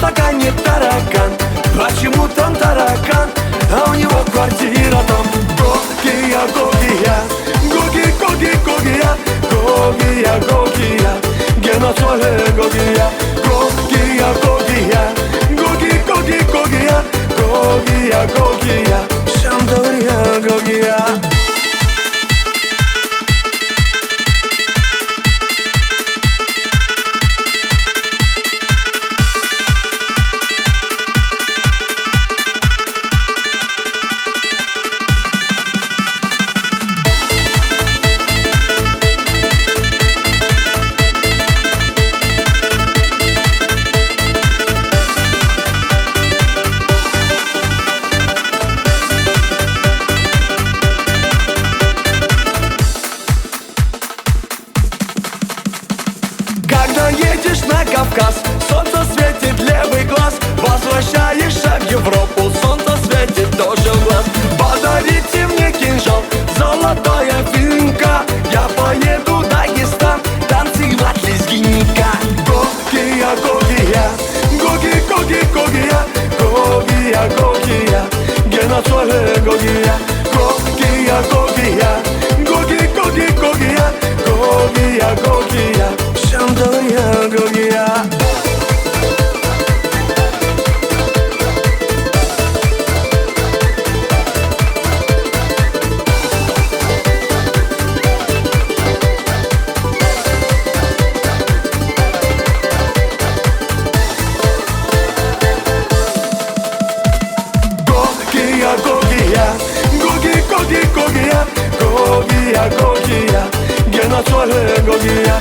стакане таракан. Почему там таракан, а у него квартира там? Гогия, Гогия, Гоги, Гоги, Гогия, Гогия, Гогия, Гена Соле, Гогия, Гогия, Гогия, Гоги, Гоги, Гогия, Гогия, Гогия, Шандория, Гогия. Когда едешь на Кавказ, солнце светит левый глаз. Возвращаешься в Европу, солнце светит тоже в глаз. Подарите мне кинжал, золотая финка. Я поеду в Дагестан, танцевать лезгинника. Гогия, Гогия, Гоги, Гоги, Гогия, Гогия, Гогия, Гена Соле, Гогия, Гогия, Гогия, Гоги, Гоги, Гогия, Гогия, Гогия, Шандория, Гогия. Гогия, Гогия, Гоги, Гоги, Гогия, Гогия, Гогия, Гена Соле, Гогия,